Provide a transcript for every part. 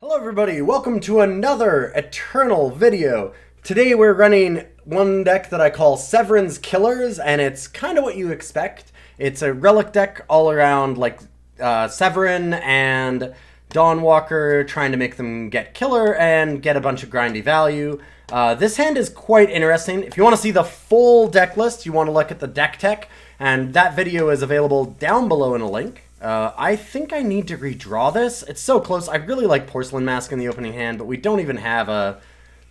Hello everybody, welcome to another Eternal video. Today we're running one deck that I call Severin's Killers, and it's kind of what you expect. It's a relic deck all around, like Severin and Dawnwalker, trying to make them get killer and get a bunch of grindy value. This hand is quite interesting. If you want to see the full deck list, you want to look at the deck tech, and that video is available down below in a link. I think I need to redraw this. It's so close. I really like Porcelain Mask in the opening hand, but we don't even have a...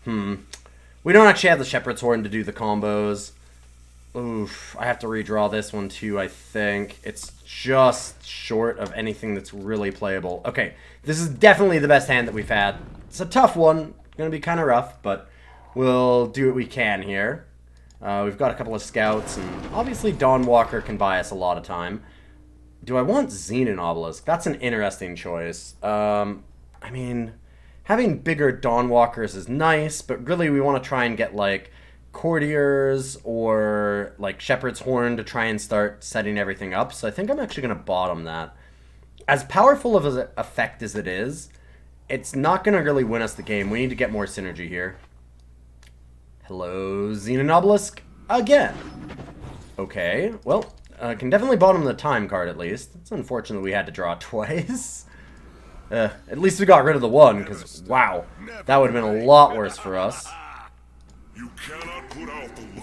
We don't actually have the Shepherd's Horn to do the combos. Oof. I have to redraw this one too, I think. It's just short of anything that's really playable. Okay, this is definitely the best hand that we've had. It's a tough one. Gonna be kind of rough, but we'll do what we can here. We've got a couple of scouts, and obviously Dawnwalker can buy us a lot of time. Do I want Xenan Obelisk? That's an interesting choice. I mean, having bigger Dawnwalkers is nice, but really we want to try and get, like, Courtiers or, like, Shepherd's Horn to try and start setting everything up. So I think I'm actually going to bottom that. As powerful of an effect as it is, it's not going to really win us the game. We need to get more synergy here. Hello, Xenan Obelisk again. Okay, well... I can definitely bottom the time card, at least. It's unfortunate we had to draw twice. At least we got rid of the one, because, wow, that would have been a lot worse for us.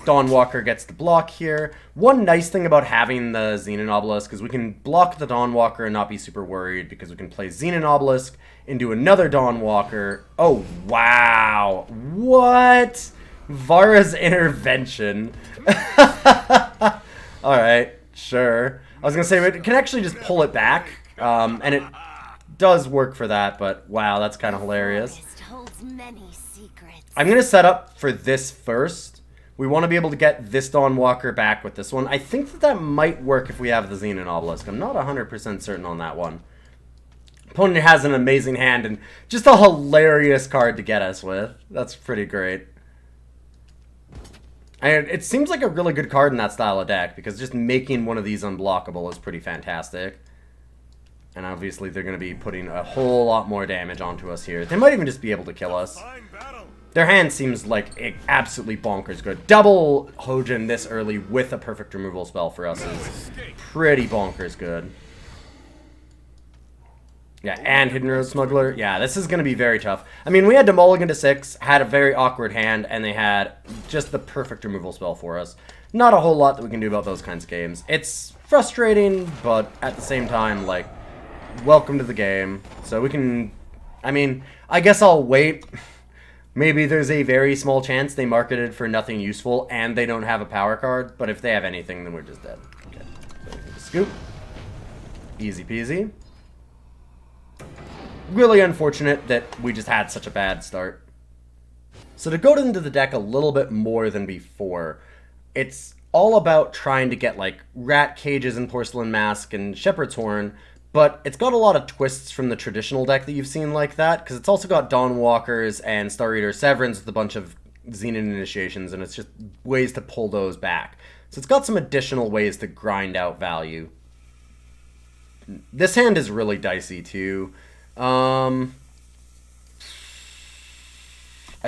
Dawnwalker gets the block here. One nice thing about having the Xenan Obelisk is we can block the Dawnwalker and not be super worried, because we can play Xenan Obelisk into another Dawnwalker. Oh, wow. What? Vara's intervention. Alright. Sure. I was going to say, it can actually just pull it back, and it does work for that, but wow, that's kind of hilarious. I'm going to set up for this first. We want to be able to get this Dawnwalker back with this one. I think that that might work if we have the Xenan Obelisk. I'm not 100% certain on that one. Opponent has an amazing hand and just a hilarious card to get us with. That's pretty great. And it seems like a really good card in that style of deck, because just making one of these unblockable is pretty fantastic. And obviously they're going to be putting a whole lot more damage onto us here. They might even just be able to kill us. Their hand seems like absolutely bonkers good. Double Hojin this early with a perfect removal spell for us is pretty bonkers good. Yeah, and Hidden Road Smuggler. Yeah, this is going to be very tough. I mean, we had to mulligan to 6, had a very awkward hand, and they had just the perfect removal spell for us. Not a whole lot that we can do about those kinds of games. It's frustrating, but at the same time, like, welcome to the game. So we can... I mean, I guess I'll wait. Maybe there's a very small chance they marketed for nothing useful and they don't have a power card, but if they have anything, then we're just dead. Okay, so we can scoop. Easy peasy. Really unfortunate that we just had such a bad start. So to go into the deck a little bit more than before, it's all about trying to get like Rat Cages and Porcelain Mask and Shepherd's Horn, but it's got a lot of twists from the traditional deck that you've seen like that, because it's also got Dawnwalkers and Star Eater Severins with a bunch of Xenan initiations, and it's just ways to pull those back. So it's got some additional ways to grind out value. This hand is really dicey too. I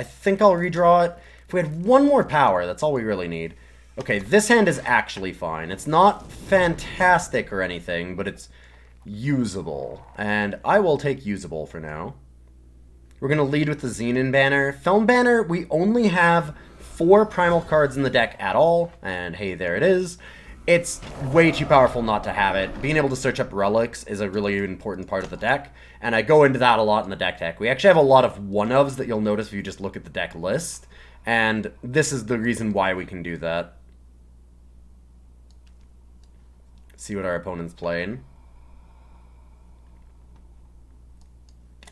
think I'll redraw it. If we had one more power, that's all we really need. Okay, this hand is actually fine. It's not fantastic or anything, but it's usable. And I will take usable for now. We're going to lead with the Xenan banner. Feln banner, we only have 4 primal cards in the deck at all. And hey, there it is. It's way too powerful not to have it. Being able to search up relics is a really important part of the deck, and I go into that a lot in the deck tech. We actually have a lot of one-ofs that you'll notice if you just look at the deck list, and this is the reason why we can do that. See what our opponent's playing.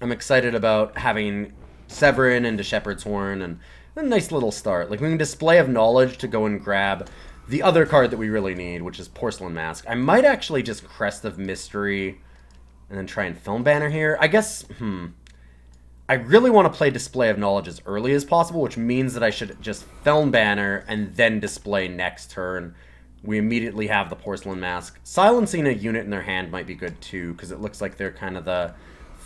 I'm excited about having Severin into Shepherd's Horn, and a nice little start. Like, we can Display of Knowledge to go and grab the other card that we really need, which is Porcelain Mask. I might actually just Crest of Mystery and then try and Feln banner here. I guess, I really want to play Display of Knowledge as early as possible, which means that I should just Feln banner and then display next turn. We immediately have the Porcelain Mask. Silencing a unit in their hand might be good too, because it looks like they're kind of the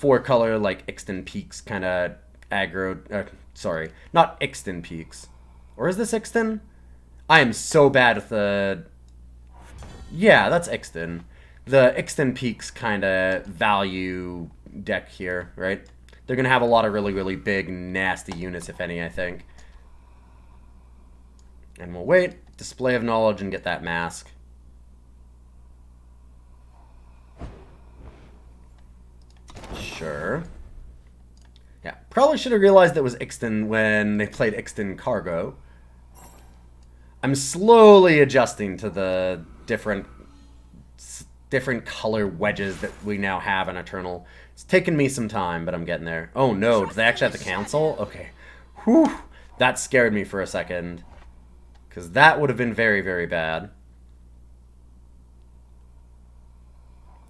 4-color, like, Ixton Peaks kind of aggro... sorry, not Ixton Peaks. Or is this Ixton? I am so bad with the... Yeah, that's Ixton. The Ixton Peaks kind of value deck here, right? They're going to have a lot of really, really big, nasty units, if any, I think. And we'll wait. Display of Knowledge and get that mask. Sure. Yeah, probably should have realized it was Ixton when they played Ixton Cargo. I'm slowly adjusting to the different color wedges that we now have in Eternal. It's taken me some time, but I'm getting there. Oh no, do they actually have to cancel? Okay. Whew. That scared me for a second. Because that would have been very, very bad.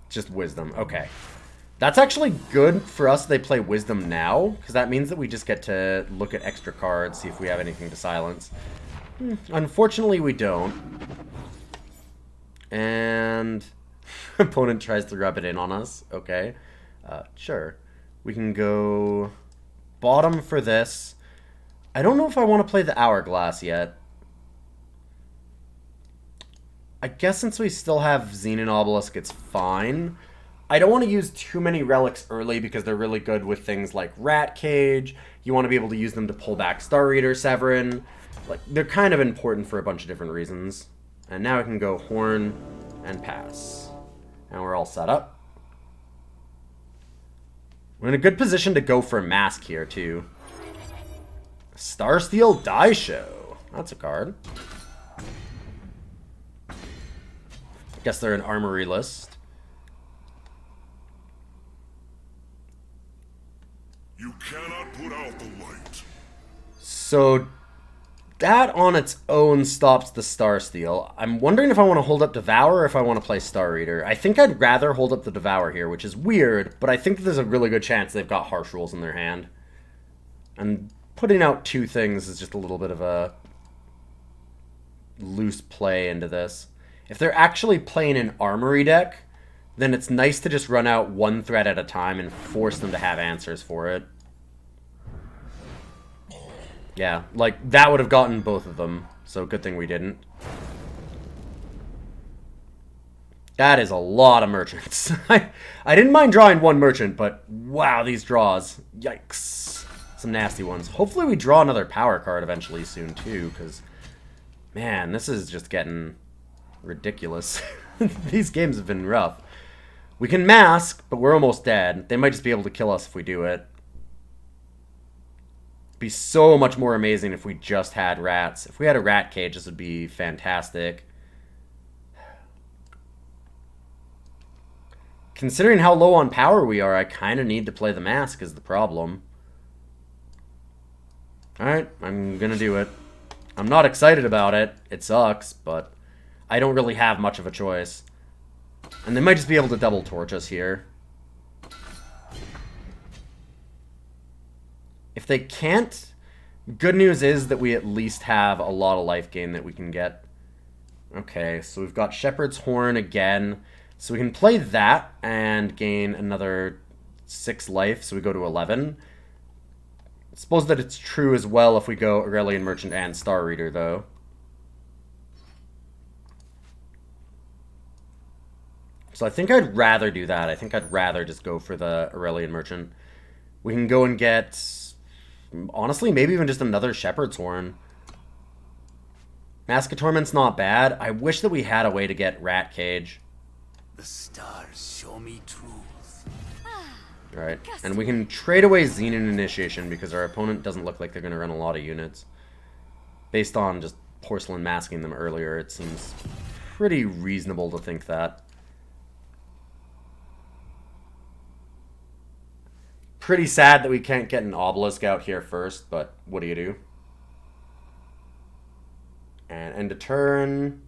Just Wisdom. Okay. That's actually good for us. They play Wisdom now, because that means that we just get to look at extra cards, see if we have anything to silence. Unfortunately, we don't. And opponent tries to rub it in on us. Okay. Sure. We can go bottom for this. I don't know if I want to play the Hourglass yet. I guess since we still have Xenan Obelisk, it's fine. I don't want to use too many relics early because they're really good with things like Rat Cage. You want to be able to use them to pull back Star Eater, Severin. Like, they're kind of important for a bunch of different reasons. And now I can go Horn and pass. And we're all set up. We're in a good position to go for a mask here, too. Starsteel Die Show. That's a card. Guess they're an armory list. You cannot put out the light. So that on its own stops the Starsteel. I'm wondering if I want to hold up Devour or if I want to play Star Eater. I think I'd rather hold up the Devour here, which is weird, but I think there's a really good chance they've got Harsh Rules in their hand. And putting out 2 things is just a little bit of a loose play into this. If they're actually playing an armory deck, then it's nice to just run out 1 threat at a time and force them to have answers for it. Yeah, like, that would have gotten both of them, so good thing we didn't. That is a lot of merchants. I didn't mind drawing 1 merchant, but wow, these draws. Yikes. Some nasty ones. Hopefully we draw another power card eventually soon, too, because, man, this is just getting ridiculous. These games have been rough. We can mask, but we're almost dead. They might just be able to kill us if we do it. It'd be so much more amazing if we just had rats. If we had a rat cage, this would be fantastic. Considering how low on power we are, I kind of need to play the mask is the problem. Alright, I'm gonna do it. I'm not excited about it. It sucks, but I don't really have much of a choice. And they might just be able to double torch us here. If they can't, good news is that we at least have a lot of life gain that we can get. Okay, so we've got Shepherd's Horn again. So we can play that and gain another 6 life, so we go to 11. I suppose that it's true as well if we go Aurelian Merchant and Star Reader, though. So I think I'd rather do that. I think I'd rather just go for the Aurelian Merchant. We can go and get, honestly, maybe even just another Shepherd's Horn. Mask of Torment's not bad. I wish that we had a way to get Rat Cage. The stars show me truth. Alright, and we can trade away Xenan Initiation because our opponent doesn't look like they're going to run a lot of units. Based on just Porcelain masking them earlier, it seems pretty reasonable to think that. Pretty sad that we can't get an Obelisk out here first, but what do you do? And end of turn.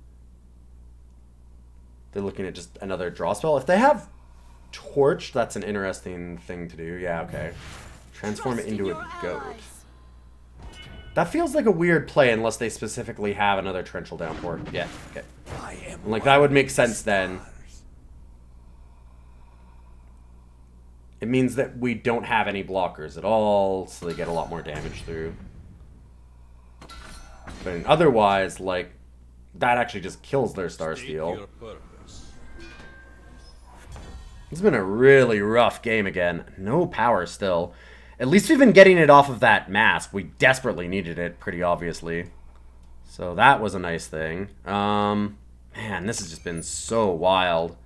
They're looking at just another draw spell. If they have Torch, that's an interesting thing to do. Yeah, okay. Transform it into a goat. That feels like a weird play unless they specifically have another Torrential Downpour. Yeah, okay. Like, that would make sense then. it means that we don't have any blockers at all, so they get a lot more damage through. But otherwise, like, that actually just kills their Starsteel. It's been a really rough game again. No power still. At least we've been getting it off of that mask. We desperately needed it, pretty obviously. So that was a nice thing. Man, this has just been so wild.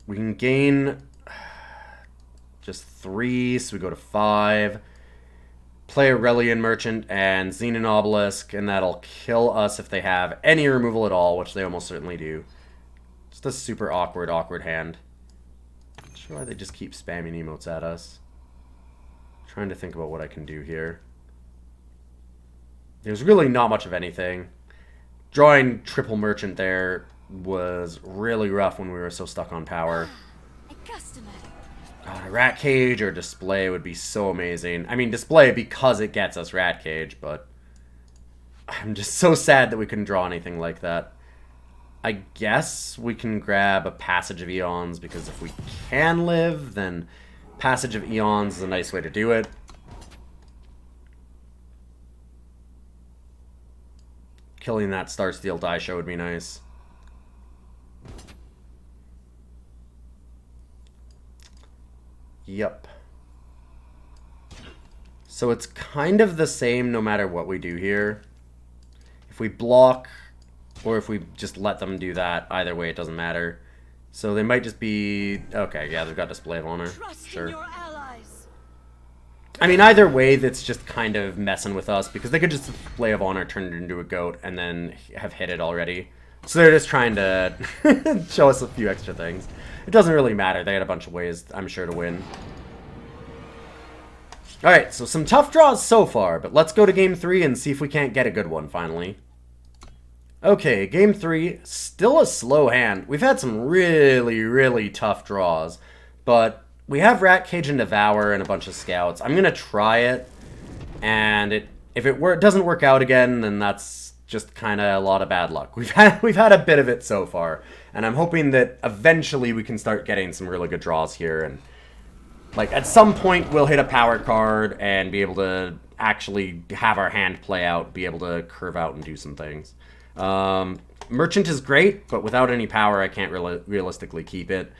We can gain just 3, so we go to 5. Play Aurelian Merchant and Xenan Obelisk, and that'll kill us if they have any removal at all, which they almost certainly do. Just a super awkward hand. Not sure why they just keep spamming emotes at us. I'm trying to think about what I can do here. There's really not much of anything. Drawing triple Merchant there was really rough when we were so stuck on power. God, a Rat Cage or Display would be so amazing. I mean, Display because it gets us Rat Cage, but I'm just so sad that we couldn't draw anything like that. I guess we can grab a Passage of Eons, because if we can live, then Passage of Eons is a nice way to do it. Killing that Starsteel Daisho would be nice. Yep. So it's kind of the same no matter what we do here. If we block, or if we just let them do that, either way it doesn't matter. So they might just be... Okay, yeah, they've got Display of Honor. Sure. I mean, either way, that's just kind of messing with us, because they could just Display of Honor, turn it into a goat, and then have hit it already. So they're just trying to show us a few extra things. It doesn't really matter. They had a bunch of ways, I'm sure, to win. Alright, so some tough draws so far, but let's go to Game 3 and see if we can't get a good one, finally. Okay, Game 3, still a slow hand. We've had some really, really tough draws, but we have Rat Cage and Devour and a bunch of Scouts. I'm going to try it, and if it doesn't work out again, then that's just kind of a lot of bad luck. We've had a bit of it so far, and I'm hoping that eventually we can start getting some really good draws here, and like at some point we'll hit a power card and be able to actually have our hand play out, be able to curve out and do some things. Merchant is great, but without any power I can't realistically keep it.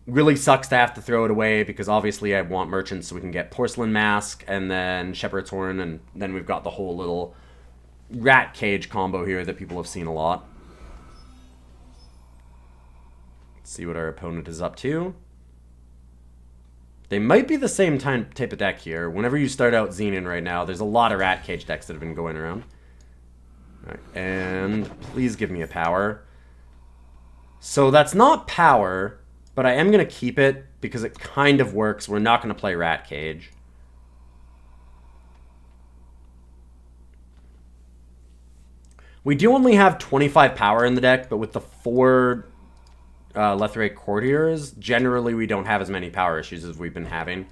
Really sucks to have to throw it away, because obviously I want Merchant so we can get Porcelain Mask and then Shepherd's Horn, and then we've got the whole little Rat Cage combo here that people have seen a lot. Let's see what our opponent is up to. They might be the same type of deck here. Whenever you start out Xenan right now, there's a lot of Rat Cage decks that have been going around. Alright, and please give me a power. So that's not power, but I am going to keep it because it kind of works. We're not going to play Rat Cage. We do only have 25 power in the deck, but with the 4 Lethrai Courtiers, generally we don't have as many power issues as we've been having.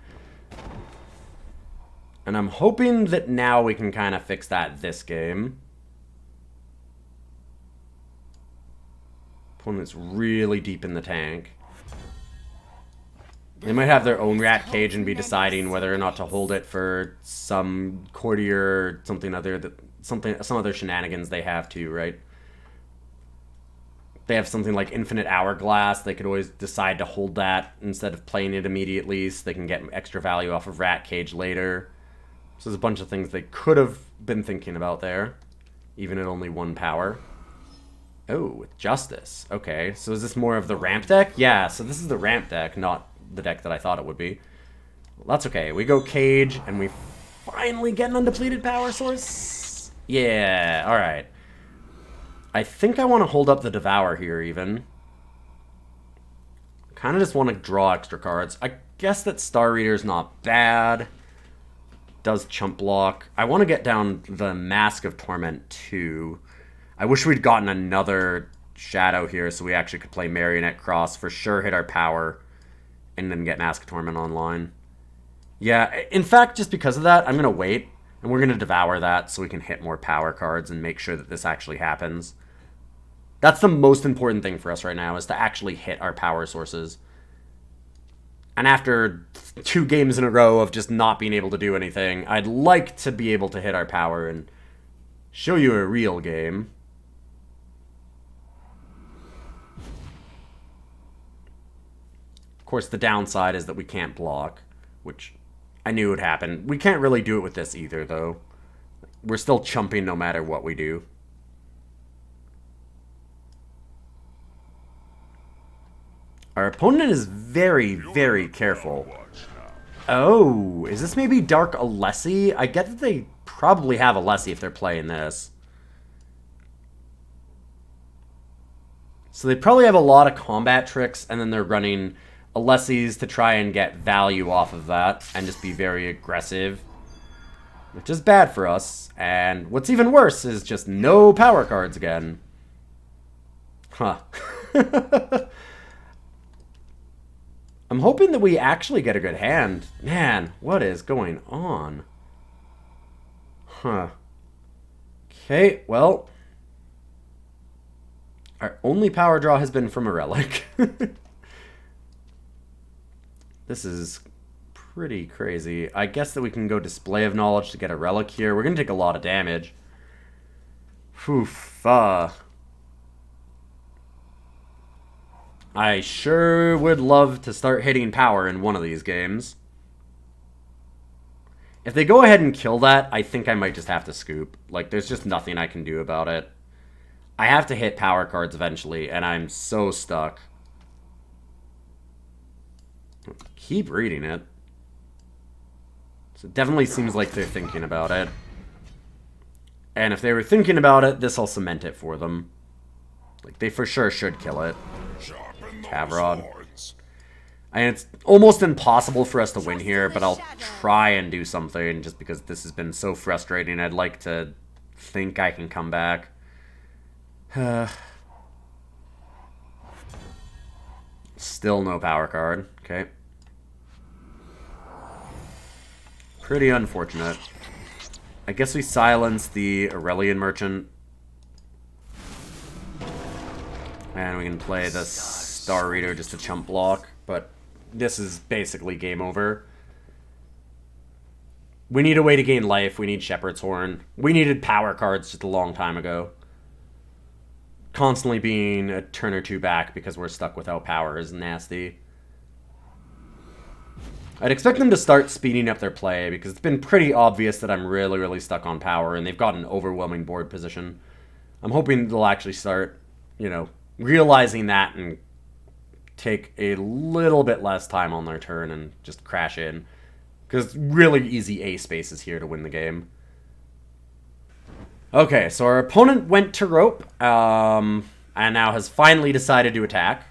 And I'm hoping that now we can kind of fix that this game. Opponent's really deep in the tank. They might have their own Rat Cage and be deciding whether or not to hold it for some Courtier or something other some other shenanigans they have too, right? They have something like Infinite Hourglass. They could always decide to hold that instead of playing it immediately, so they can get extra value off of Rat Cage later. So there's a bunch of things they could have been thinking about there, even at only 1 power. Oh, with Justice. Okay, so is this more of the ramp deck? Yeah, so this is the ramp deck, not the deck that I thought it would be. Well, that's okay. We go Cage, and we finally get an undepleted power source. Yeah, alright. I think I want to hold up the Devour here, even. Kind of just want to draw extra cards. I guess that Star Reader's not bad. Does chump block. I want to get down the Mask of Torment, too. I wish we'd gotten another Shadow here so we actually could play Marionette Cross, for sure hit our power, and then get Mask of Torment online. Yeah, in fact, just because of that, I'm going to wait. And we're going to Devour that so we can hit more power cards and make sure that this actually happens. That's the most important thing for us right now, is to actually hit our power sources. And after 2 games in a row of just not being able to do anything, I'd like to be able to hit our power and show you a real game. Of course, the downside is that we can't block, which I knew would happen. We can't really do it with this either, though. We're still chumping no matter what we do. Our opponent is very, very careful. Oh, is this maybe Dark Alessi? I get that they probably have Alessi if they're playing this. So they probably have a lot of combat tricks, and then they're running Alessis to try and get value off of that, and just be very aggressive. Which is bad for us, and what's even worse is just no power cards again. Huh. I'm hoping that we actually get a good hand. Man, what is going on? Huh. Okay, well. Our only power draw has been from a relic. This is pretty crazy. I guess that we can go Display of Knowledge to get a relic here. We're going to take a lot of damage. Oof. I sure would love to start hitting power in one of these games. If they go ahead and kill that, I think I might just have to scoop. Like, there's just nothing I can do about it. I have to hit power cards eventually, and I'm so stuck. Keep reading it. So it definitely seems like they're thinking about it. And if they were thinking about it, this'll cement it for them. Like, they for sure should kill it. Tavrod. And it's almost impossible for us to win here, but I'll try and do something just because this has been so frustrating. I'd like to think I can come back. Still no power card. Okay. Pretty unfortunate. I guess we silence the Elysian merchant. And we can play the Star Reader just to chump block, but this is basically game over. We need a way to gain life. We need Shepherd's Horn. We needed power cards just a long time ago. Constantly being a turn or two back because we're stuck without power is nasty. I'd expect them to start speeding up their play because it's been pretty obvious that I'm really, really stuck on power and they've got an overwhelming board position. I'm hoping they'll actually start, you know, realizing that and take a little bit less time on their turn and just crash in. Because really easy A space is here to win the game. Okay, so our opponent went to rope, and now has finally decided to attack.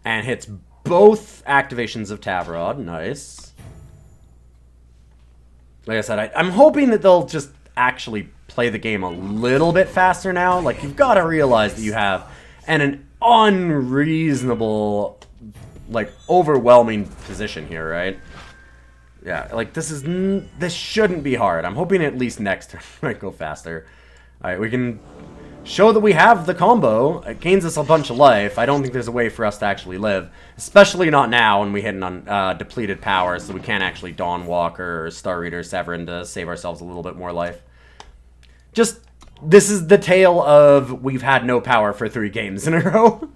And hits both activations of Tavrod. Nice. Like I said, I'm hoping that they'll just actually play the game a little bit faster now. Like, you've got to realize that you have an unreasonable, like, overwhelming position here, right? Yeah, like, this shouldn't be hard. I'm hoping at least next turn might go faster. Alright, we can show that we have the combo. It gains us a bunch of life. I don't think there's a way for us to actually live. Especially not now when we hit an depleted power, so we can't actually Dawnwalker or Star Reader Severin to save ourselves a little bit more life. Just, this is the tale of we've had no power for 3 games in a row.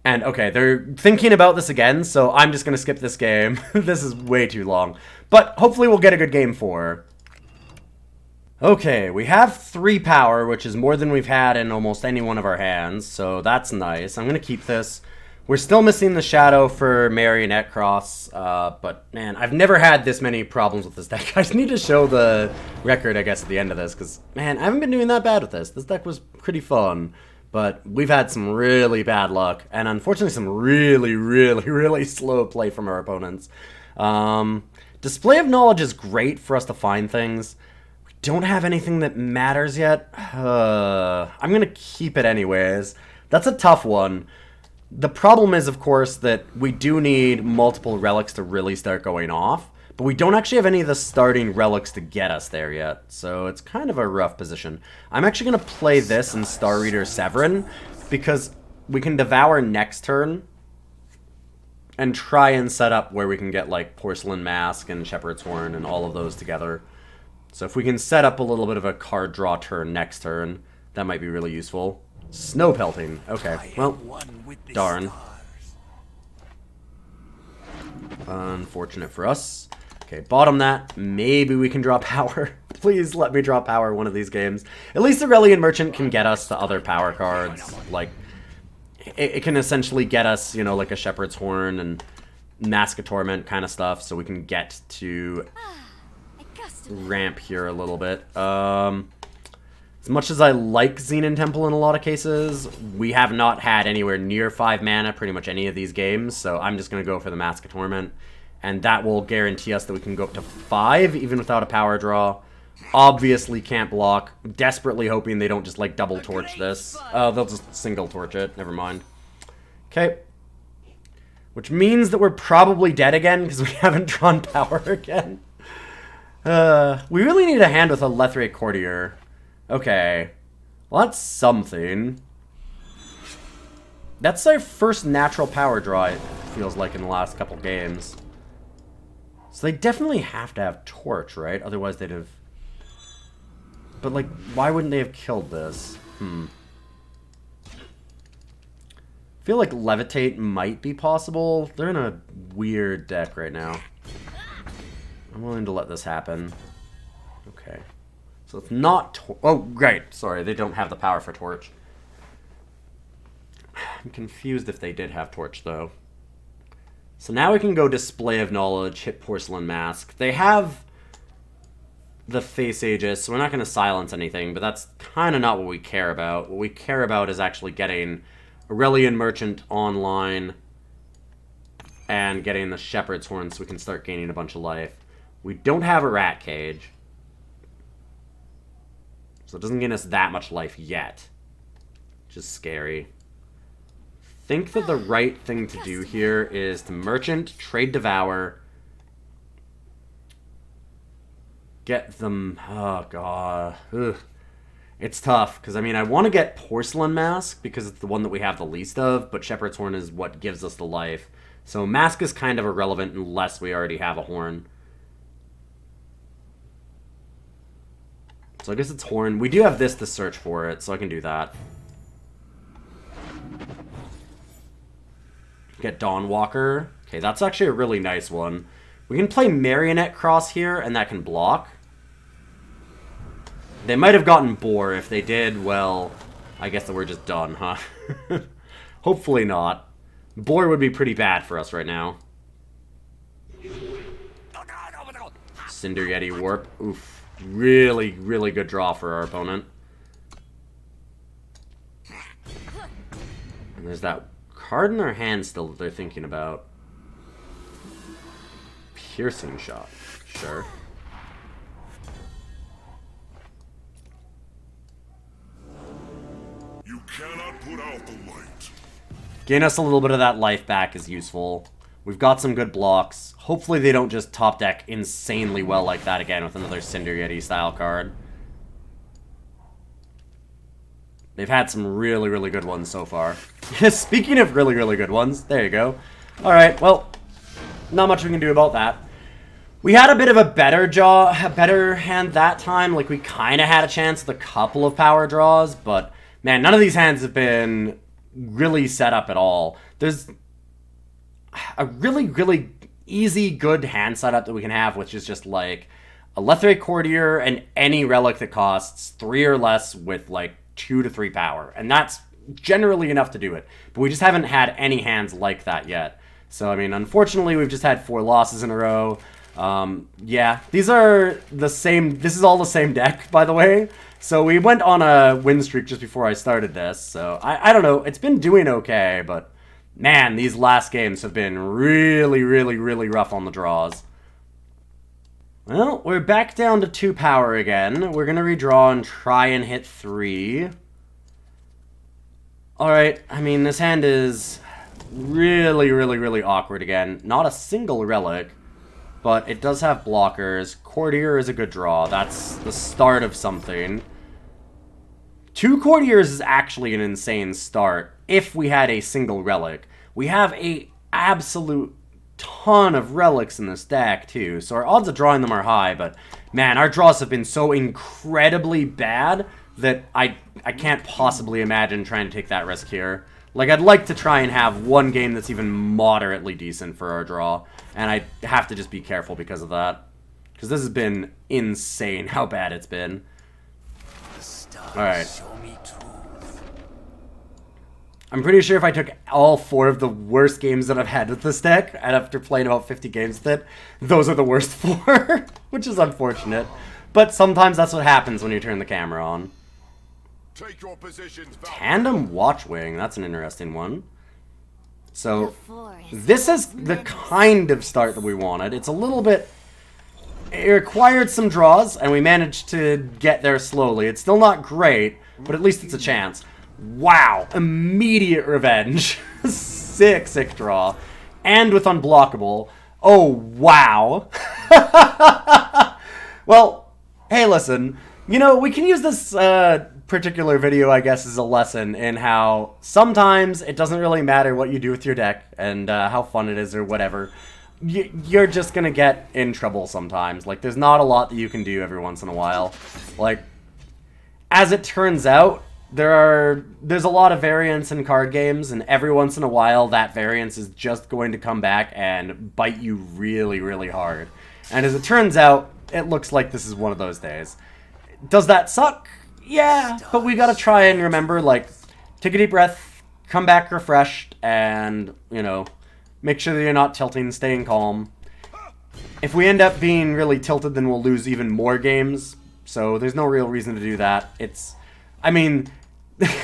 And, okay, they're thinking about this again, so I'm just going to skip this game. This is way too long. But hopefully we'll get a good game 4. Okay, we have 3 power, which is more than we've had in almost any one of our hands, so that's nice. I'm going to keep this. We're still missing the Shadow for Marionette Cross, but, man, I've never had this many problems with this deck. I just need to show the record, I guess, at the end of this, because, man, I haven't been doing that bad with this. This deck was pretty fun. But we've had some really bad luck, and unfortunately some really, really, really slow play from our opponents. Display of Knowledge is great for us to find things. We don't have anything that matters yet. I'm going to keep it anyways. That's a tough one. The problem is, of course, that we do need multiple relics to really start going off. But we don't actually have any of the starting relics to get us there yet, so it's kind of a rough position. I'm actually going to play this in Star Reader Severin, because we can Devour next turn, and try and set up where we can get, like, Porcelain Mask and Shepherd's Horn and all of those together. So if we can set up a little bit of a card draw turn next turn, that might be really useful. Snow Pelting. Okay, well, darn. Unfortunate for us. Okay, bottom that. Maybe we can draw power. Please let me draw power one of these games. At least the Aurelian Merchant can get us the other power cards. Like, it can essentially get us, you know, like a Shepherd's Horn and Mask of Torment kind of stuff, so we can get to ramp here a little bit. As much as I like Xenan Temple in a lot of cases, we have not had anywhere near 5 mana pretty much any of these games, so I'm just going to go for the Mask of Torment. And that will guarantee us that we can go up to 5, even without a power draw. Obviously can't block. Desperately hoping they don't just, like, double torch this. They'll just single torch it. Never mind. Okay. Which means that we're probably dead again, because we haven't drawn power again. We really need a hand with a Lethrai Courtier. Okay. Well, that's something. That's our first natural power draw, it feels like, in the last couple games. So they definitely have to have Torch, right? Otherwise they'd have... But, like, why wouldn't they have killed this? I feel like Levitate might be possible. They're in a weird deck right now. I'm willing to let this happen. Okay. So it's not... Oh, great. Sorry, they don't have the power for Torch. I'm confused if they did have Torch, though. So now we can go Display of Knowledge, hit Porcelain Mask. They have the Face Aegis, so we're not going to silence anything, but that's kind of not what we care about. What we care about is actually getting Aurelian Merchant online and getting the Shepherd's Horn so we can start gaining a bunch of life. We don't have a Rat Cage, so it doesn't get us that much life yet, which is scary. I think that the right thing to do here is to Merchant, trade Devour, get them... Oh, God. Ugh. It's tough, because, I mean, I want to get Porcelain Mask, because it's the one that we have the least of, but Shepherd's Horn is what gives us the life. So Mask is kind of irrelevant unless we already have a Horn. So I guess it's Horn. We do have this to search for it, so I can do that. Get Dawnwalker. Okay, that's actually a really nice one. We can play Marionette Cross here, and that can block. They might have gotten Boar. If they did, well, I guess that we're just done, huh? Hopefully not. Boar would be pretty bad for us right now. Cinder Yeti Warp. Oof. Really, really good draw for our opponent. And there's that card in their hand still that they're thinking about. Piercing Shot. Sure. You cannot put out the light. Gain us a little bit of that life back is useful. We've got some good blocks. Hopefully they don't just top deck insanely well like that again with another Cinder Yeti style card. They've had some really, really good ones so far. Speaking of really, really good ones, there you go. Alright, well, not much we can do about that. We had a bit of a better hand that time. Like, we kind of had a chance with a couple of power draws, but, man, none of these hands have been really set up at all. There's a really, really easy, good hand setup that we can have, which is just, like, a Lethrai Courtier and any relic that costs 3 or less with, like, 2 to 3 power. And that's generally enough to do it. But we just haven't had any hands like that yet. So, I mean, unfortunately, we've just had 4 losses in a row. Yeah, these are the same... This is all the same deck, by the way. So we went on a win streak just before I started this. So, I don't know. It's been doing okay, but... Man, these last games have been really, really, really rough on the draws. Well, we're back down to 2 power again. We're going to redraw and try and hit 3. Alright, I mean, this hand is really, really, really awkward again. Not a single relic. but it does have blockers. Courtier is a good draw. That's the start of something. 2 Courtiers is actually an insane start if we had a single relic. We have a absolute ton of relics in this deck too, so our odds of drawing them are high, but man, our draws have been so incredibly bad that I can't possibly imagine trying to take that risk here. Like, I'd like to try and have one game that's even moderately decent for our draw, and I have to just be careful because of that. Because this has been insane how bad it's been. Alright. I'm pretty sure if I took all 4 of the worst games that I've had with this deck, and after playing about 50 games with it, those are the worst 4, which is unfortunate. But sometimes that's what happens when you turn the camera on. Take your positions, Tandem Watchwing, that's an interesting one. So, this is the kind of start that we wanted. It's a little bit... It required some draws, and we managed to get there slowly. It's still not great, but at least it's a chance. Wow, immediate revenge. Sick draw. And with unblockable. Oh, wow. Well, hey, listen. You know, we can use this particular video, I guess, as a lesson in how sometimes it doesn't really matter what you do with your deck and how fun it is or whatever. You're just gonna get in trouble sometimes. Like, there's not a lot that you can do every once in a while. Like, as it turns out, there's a lot of variance in card games, and every once in a while that variance is just going to come back and bite you really, really hard. And as it turns out, it looks like this is one of those days. Does that suck? Yeah, but we gotta try and remember, like, take a deep breath, come back refreshed, and, you know, make sure that you're not tilting, staying calm. If we end up being really tilted, then we'll lose even more games, so there's no real reason to do that. I mean,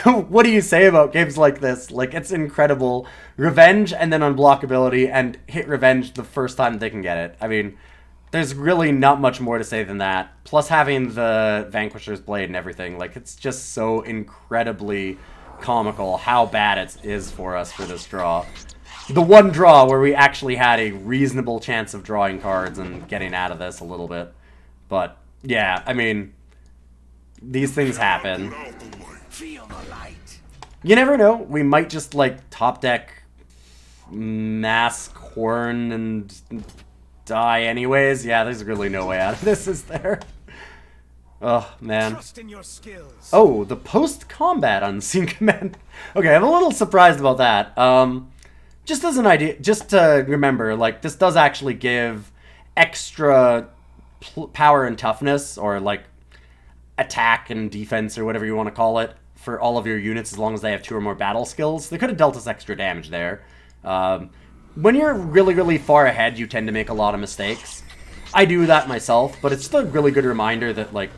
what do you say about games like this? Like, it's incredible. Revenge and then unblockability, and hit revenge the first time they can get it. I mean, there's really not much more to say than that. Plus having the Vanquisher's Blade and everything, like, it's just so incredibly comical how bad it is for us for this draw. The one draw where we actually had a reasonable chance of drawing cards and getting out of this a little bit. But, yeah, I mean, these things happen. You never know. We might just, like, top deck Mass Corn and die anyways. Yeah, there's really no way out of this, is there? Oh, man. Oh, the post-combat unseen command. Okay, I'm a little surprised about that. Just as an idea, just to remember, like, this does actually give extra power and toughness, or, like, attack and defense, or whatever you want to call it, for all of your units as long as they have 2 or more battle skills. They could have dealt us extra damage there. When you're really, really far ahead, you tend to make a lot of mistakes. I do that myself, but it's just a really good reminder that, like,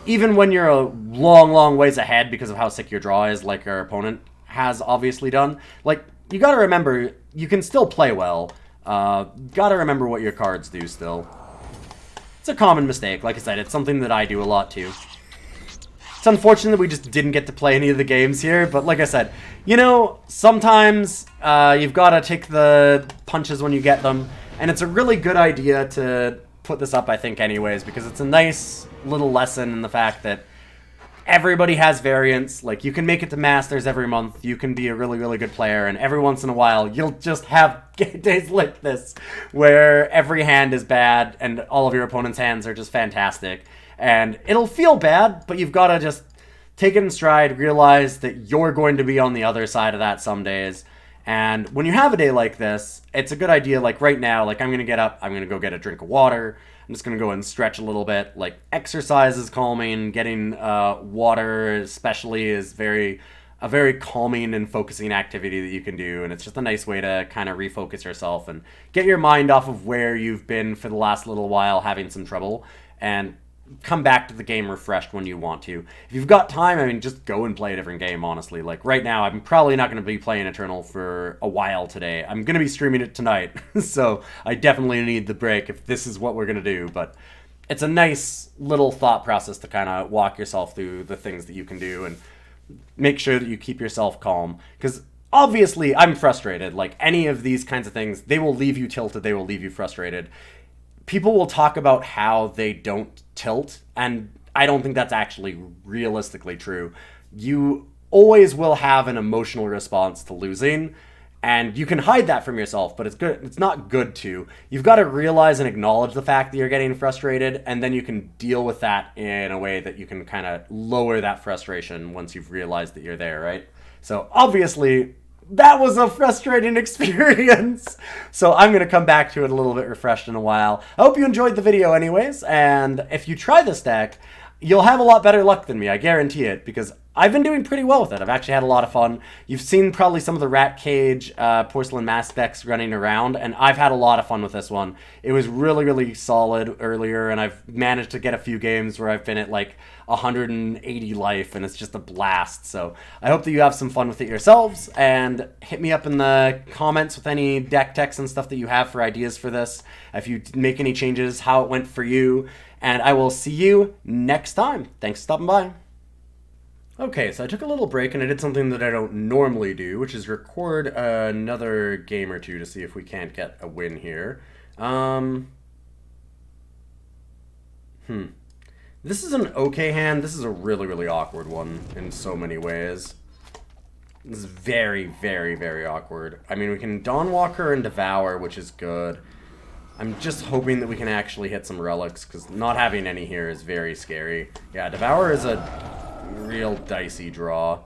even when you're a long, long ways ahead because of how sick your draw is, like our opponent has obviously done, like, you gotta remember, you can still play well. Gotta remember what your cards do still. It's a common mistake. Like I said, it's something that I do a lot too. It's unfortunate that we just didn't get to play any of the games here, but like I said, you know, sometimes you've gotta take the punches when you get them, and it's a really good idea to put this up, I think, anyways, because it's a nice little lesson in the fact that everybody has variance. Like, you can make it to Masters every month, you can be a really, really good player, and every once in a while, you'll just have days like this, where every hand is bad, and all of your opponent's hands are just fantastic. And it'll feel bad, but you've got to just take it in stride, realize that you're going to be on the other side of that some days. And when you have a day like this, it's a good idea, like right now, like I'm going to get up, I'm going to go get a drink of water, I'm just going to go and stretch a little bit. Like, exercise is calming, getting water especially is a very calming and focusing activity that you can do, and it's just a nice way to kind of refocus yourself and get your mind off of where you've been for the last little while having some trouble, and come back to the game refreshed when you want to. If you've got time, I mean, just go and play a different game, honestly. Like, right now, I'm probably not going to be playing Eternal for a while today. I'm going to be streaming it tonight, so I definitely need the break if this is what we're going to do, but it's a nice little thought process to kind of walk yourself through the things that you can do and make sure that you keep yourself calm, because obviously I'm frustrated. Like, any of these kinds of things, they will leave you tilted, they will leave you frustrated. people will talk about how they don't tilt, and I don't think that's actually realistically true. You always will have an emotional response to losing, and you can hide that from yourself, but it's not good to. You've got to realize and acknowledge the fact that you're getting frustrated, and then you can deal with that in a way that you can kind of lower that frustration once you've realized that you're there, right? So obviously, that was a frustrating experience. So I'm going to come back to it a little bit refreshed in a while. I hope you enjoyed the video anyways, and if you try this deck, you'll have a lot better luck than me, I guarantee it, because I've been doing pretty well with it. I've actually had a lot of fun. You've seen probably some of the Rat Cage, Porcelain Mask decks running around, and I've had a lot of fun with this one. It was really, really solid earlier, and I've managed to get a few games where I've been at like 180 life, and it's just a blast. So I hope that you have some fun with it yourselves, and hit me up in the comments with any deck techs and stuff that you have for ideas for this. If you make any changes, how it went for you, and I will see you next time. Thanks for stopping by. Okay, so I took a little break and I did something that I don't normally do, which is record another game or two to see if we can't get a win here. This is an okay hand. This is a really, really awkward one in so many ways. This is very, very, very awkward. I mean, we can Dawnwalker and Devour, which is good. I'm just hoping that we can actually hit some relics, because not having any here is very scary. Yeah, Devour is a real dicey draw.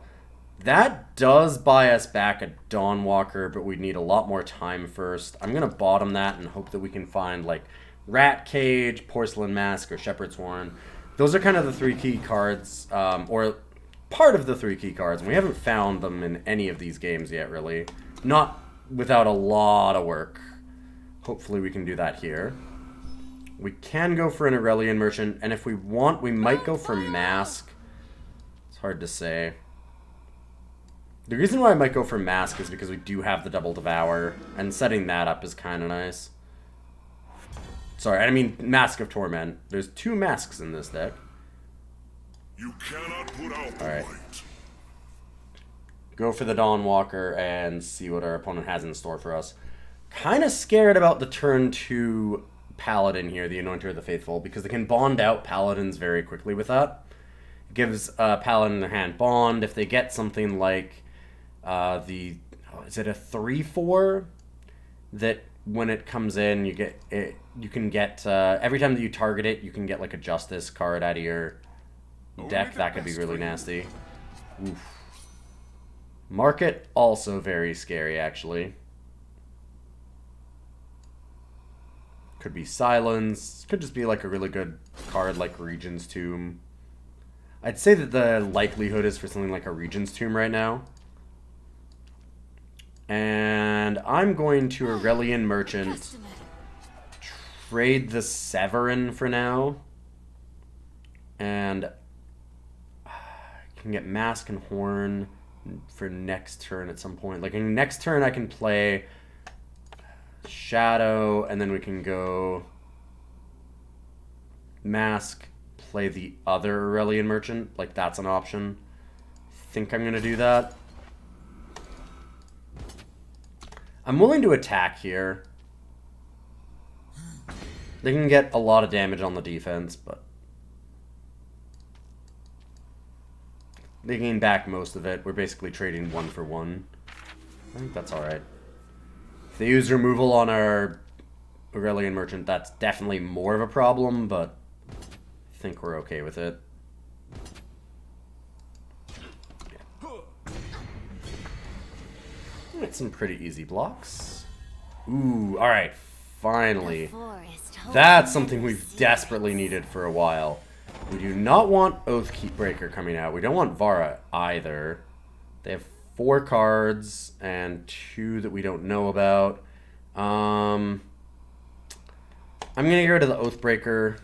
That does buy us back a Dawnwalker, but we need a lot more time first. I'm going to bottom that and hope that we can find, like, Rat Cage, Porcelain Mask, or Shepherd's Horn. Those are kind of the three key cards, or part of the three key cards, and we haven't found them in any of these games yet, really. Not without a lot of work. Hopefully we can do that here. We can go for an Elysian Merchant, and if we want, we might go for Mask. Hard to say. The reason why I might go for Mask is because we do have the double Devour, and setting that up is kind of nice. Sorry, I mean Mask of Torment. There's two masks in this deck. You cannot put out the Alright. light. Go for the Dawnwalker and see what our opponent has in store for us. Kind of scared about the turn 2 Paladin here, the Anointer of the Faithful, because they can bond out Paladins very quickly with that. Gives Paladin in their hand bond. If they get something like is it a 3/4 that when it comes in you get it, you can get every time that you target it, you can get like a Justice card out of your deck. That could be really nasty. Oof. Market also very scary, actually. Could be Silence. Could just be like a really good card like Regent's Tomb. I'd say that the likelihood is for something like a Regent's Tomb right now. And I'm going to Elysian Merchant. Trade the Severin for now. And I can get Mask and Horn for next turn at some point. Like in next turn I can play Shadow, and then we can go Mask, play the other Elysian Merchant. Like, that's an option. I think I'm going to do that. I'm willing to attack here. They can get a lot of damage on the defense, but they gain back most of it. We're basically trading 1 for 1. I think that's alright. If they use removal on our Elysian Merchant, that's definitely more of a problem, but I think we're okay with it. It's some pretty easy blocks. Ooh, alright, finally. That's something we've desperately needed for a while. We do not want Oathbreaker coming out. We don't want Vara either. They have 4 cards and 2 that we don't know about. I'm going to get rid of the Oathbreaker.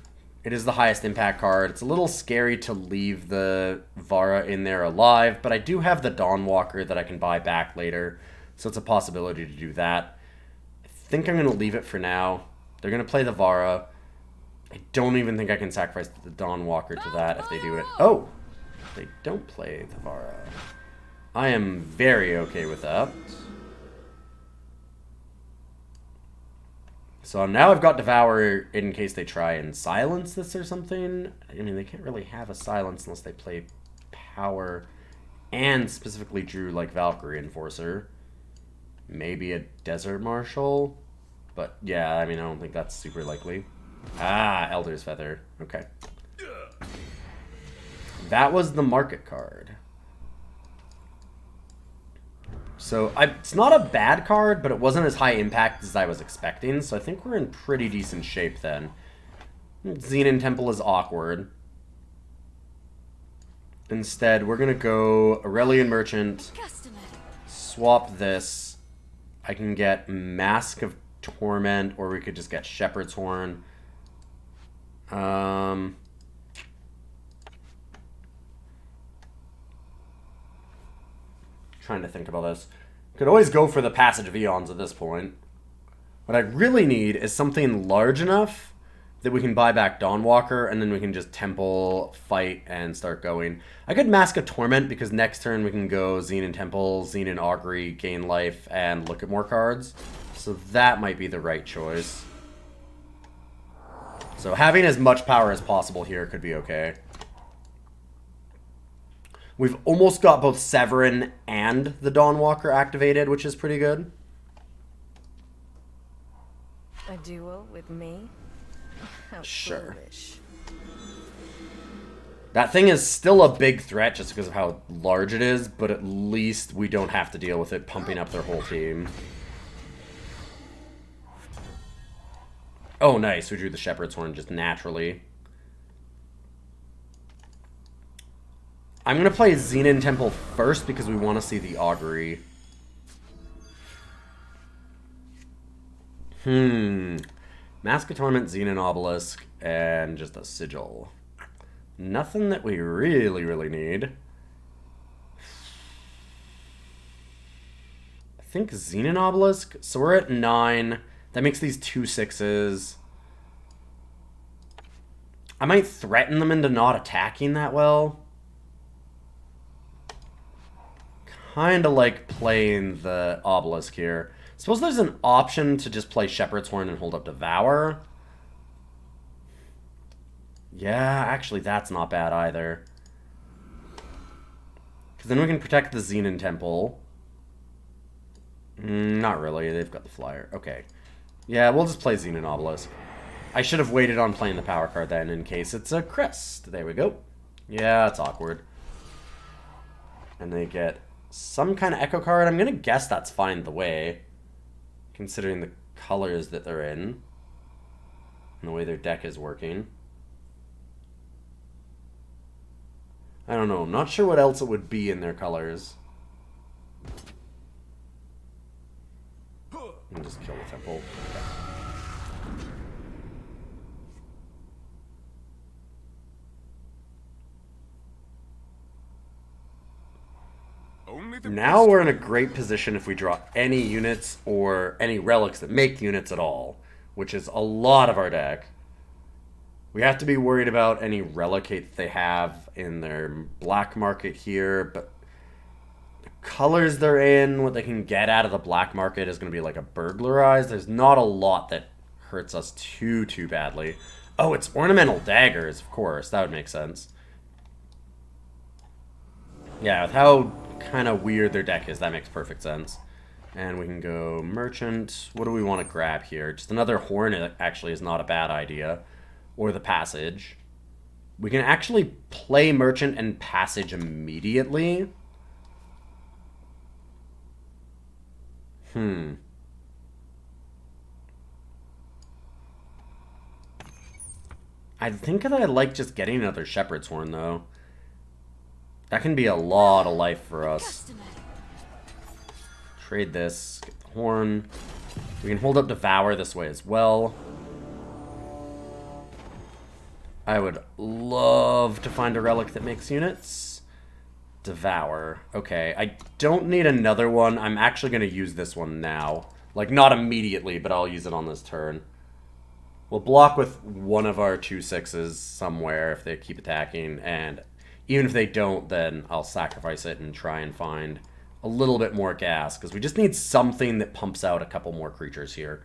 It is the highest impact card. It's a little scary to leave the Vara in there alive, but I do have the Dawnwalker that I can buy back later, so it's a possibility to do that. I think I'm going to leave it for now. They're going to play the Vara. I don't even think I can sacrifice the Dawnwalker to that if they do it. Oh! They don't play the Vara. I am very okay with that. So now I've got Devour in case they try and silence this or something. I mean, they can't really have a silence unless they play power and specifically drew like Valkyrie Enforcer. Maybe a Desert Marshal. But yeah, I mean, I don't think that's super likely. Ah, Elder's Feather. Okay. That was the market card. So, it's not a bad card, but it wasn't as high impact as I was expecting, so I think we're in pretty decent shape then. Xenan Temple is awkward. Instead, we're going to go Aurelian Merchant, swap this. I can get Mask of Torment, or we could just get Shepherd's Horn. Trying to think about this. Could always go for the Passage of Eons at this point. What I really need is something large enough that we can buy back Dawnwalker, and then we can just Temple, fight, and start going. I could Mask of Torment, because next turn we can go Xenan Temple, Xenan Augury, gain life, and look at more cards. So that might be the right choice. So having as much power as possible here could be okay. We've almost got both Severin and the Dawnwalker activated, which is pretty good. A duel with me? How sure. Foolish. That thing is still a big threat just because of how large it is, but at least we don't have to deal with it pumping up their whole team. Oh, nice. We drew the Shepherd's Horn just naturally. I'm going to play Xenan Temple first because we want to see the Augury. Mask of Torment, Xenan Obelisk, and just a Sigil. Nothing that we really need. I think Xenan Obelisk. So we're at 9. That makes these 2 6s. I might threaten them into not attacking that well. Kinda like playing the Obelisk here. Suppose there's an option to just play Shepherd's Horn and hold up Devour. Yeah, actually that's not bad either. Because then we can protect the Xenan Temple. Not really, they've got the flyer. Okay. Yeah, we'll just play Xenan Obelisk. I should have waited on playing the power card then in case it's a Crest. There we go. Yeah, it's awkward. And they get some kind of Echo card. I'm going to guess that's Find the Way, considering the colors that they're in and the way their deck is working. I don't know. I'm not sure what else it would be in their colors. And just kill the Temple. Okay. Now we're in a great position if we draw any units or any relics that make units at all, which is a lot of our deck. We have to be worried about any relicate they have in their black market here, but the colors they're in, what they can get out of the black market is going to be like a burglarize. There's not a lot that hurts us too badly. Oh, it's ornamental daggers, of course. That would make sense. Yeah, with how kind of weird their deck is, that makes perfect sense. And we can go Merchant. What do we want to grab here? Just another Horn actually is not a bad idea. Or the Passage. We can actually play Merchant and Passage immediately. I think that I like just getting another Shepherd's Horn, though. That can be a lot of life for us. Trade this. Get the Horn. We can hold up Devour this way as well. I would love to find a relic that makes units. Devour. Okay, I don't need another one. I'm actually going to use this one now. Like, not immediately, but I'll use it on this turn. We'll block with one of our 2/6s somewhere if they keep attacking, and even if they don't, then I'll sacrifice it and try and find a little bit more gas, because we just need something that pumps out a couple more creatures here.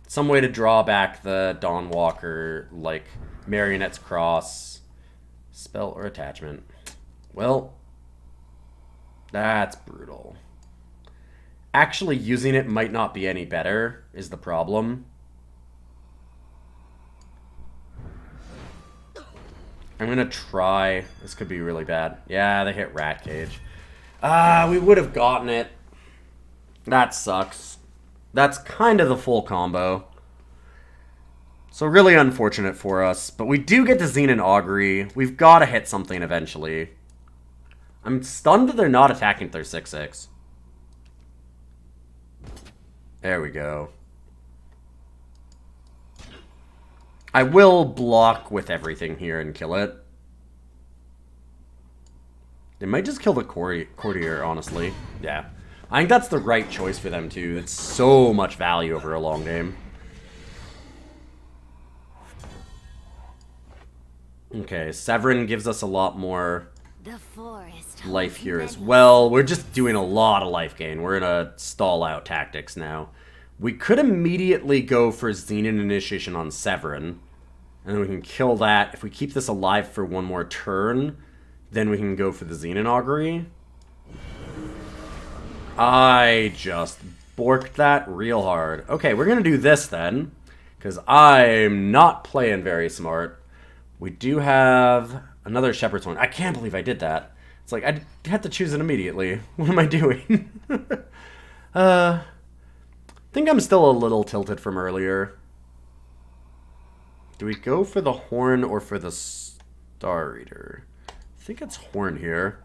Some way to draw back the Dawnwalker, like Marionette's Cross, spell or attachment. Well, that's brutal. Actually using it might not be any better, is the problem. I'm gonna try. This could be really bad. Yeah, they hit Rat Cage. We would have gotten it. That sucks. That's kind of the full combo. So really unfortunate for us. But we do get to Xenan Augury. We've got to hit something eventually. I'm stunned that they're not attacking with their 6/6. There we go. I will block with everything here and kill it. They might just kill the Courtier, honestly. Yeah. I think that's the right choice for them, too. It's so much value over a long game. Okay, Severin gives us a lot more life here as well. We're just doing a lot of life gain. We're in a stall-out tactics now. We could immediately go for Xenan Initiation on Severin. And then we can kill that. If we keep this alive for one more turn, then we can go for the Xenan Augury. I just borked that real hard. Okay, we're going to do this then, because I'm not playing very smart. We do have another Shepherd's Horn. I can't believe I did that. It's like, I had to choose it immediately. What am I doing? I think I'm still a little tilted from earlier. Do we go for the Horn or for the Star Reader? I think it's Horn here.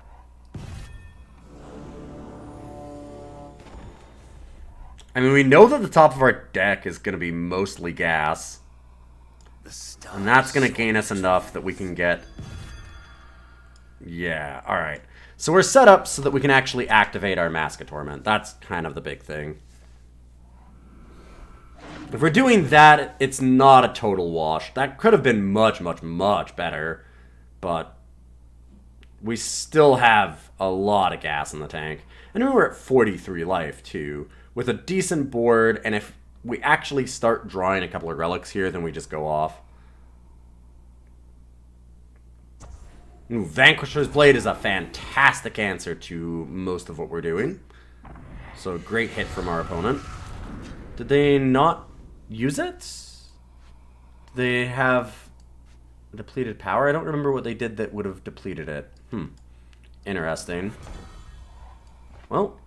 I mean, we know that the top of our deck is going to be mostly gas. And that's going to gain us enough that we can get... Yeah, alright. So we're set up so that we can actually activate our Mask of Torment. That's kind of the big thing. If we're doing that, it's not a total wash. That could have been much, much, much better. But we still have a lot of gas in the tank. And we're at 43 life, too. With a decent board, and if we actually start drawing a couple of relics here, then we just go off. Ooh, Vanquisher's Blade is a fantastic answer to most of what we're doing. So, great hit from our opponent. Did they not use it? Did they have depleted power? I don't remember what they did that would have depleted it. Interesting. Well,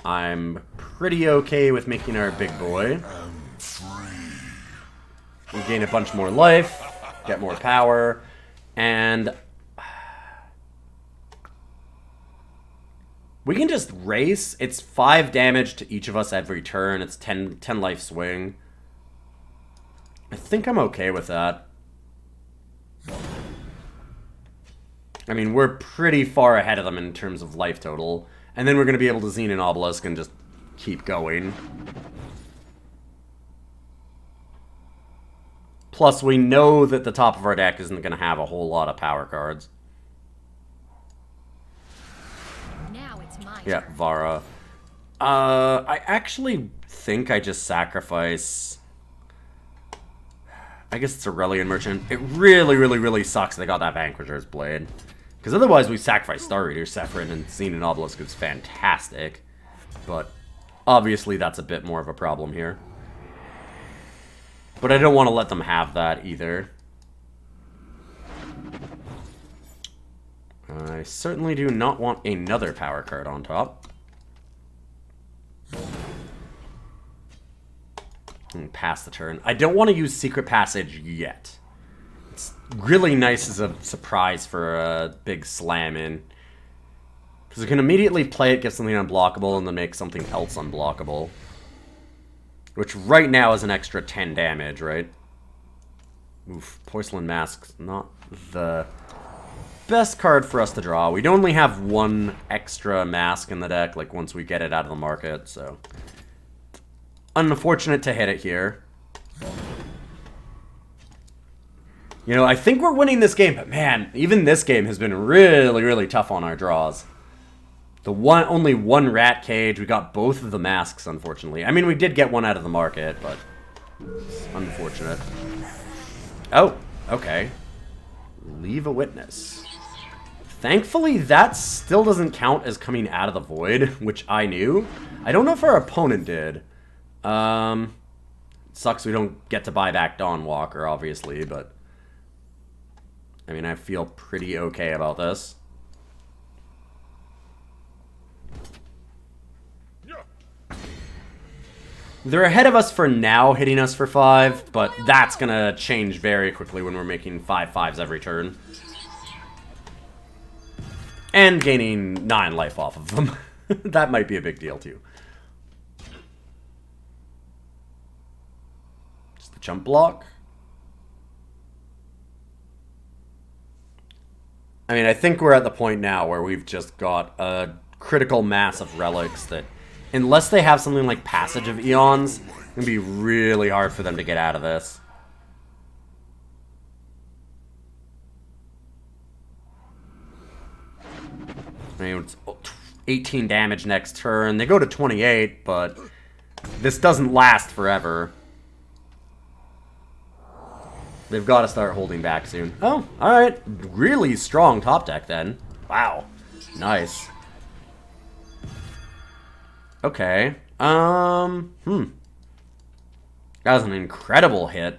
I'm pretty okay with making our big boy. We gain a bunch more life, get more power, and we can just race. It's 5 damage to each of us every turn. It's 10 life swing. I think I'm okay with that. I mean, we're pretty far ahead of them in terms of life total. And then we're going to be able to Xenan Obelisk and just keep going. Plus, we know that the top of our deck isn't going to have a whole lot of power cards. Now it's my Yeah, turn. Vara. I actually think I just sacrifice... I guess it's Aurelian Merchant. It really, really, really sucks they got that Vanquisher's Blade. Because otherwise we sacrifice Star Reader, Severin, and Xenan Obelisk is fantastic. But obviously that's a bit more of a problem here. But I don't want to let them have that either. I certainly do not want another power card on top. And pass the turn. I don't want to use Secret Passage yet. It's really nice as a surprise for a big slam in. Because we can immediately play it, get something unblockable, and then make something else unblockable. Which right now is an extra 10 damage, right? Oof, Porcelain Mask's not the best card for us to draw. We'd only have one extra mask in the deck, like once we get it out of the market, so... Unfortunate to hit it here. You know, I think we're winning this game, but man, even this game has been really, really tough on our draws. Only one rat cage. We got both of the masks, unfortunately. I mean, we did get one out of the market, but it's unfortunate. Oh, okay. Leave a witness. Thankfully, that still doesn't count as coming out of the void, which I knew. I don't know if our opponent did. Sucks we don't get to buy back Dawnwalker, obviously, but I mean, I feel pretty okay about this. They're ahead of us for now, hitting us for 5, but that's gonna change very quickly when we're making 5/5s every turn. And gaining 9 life off of them. That might be a big deal, too. Just the jump block. I mean, I think we're at the point now where we've just got a critical mass of relics that, unless they have something like Passage of Eons, it's going to be really hard for them to get out of this. I mean, it's 18 damage next turn. They go to 28, but this doesn't last forever. They've got to start holding back soon. Oh, alright. Really strong top deck then. Wow. Nice. Okay. That was an incredible hit.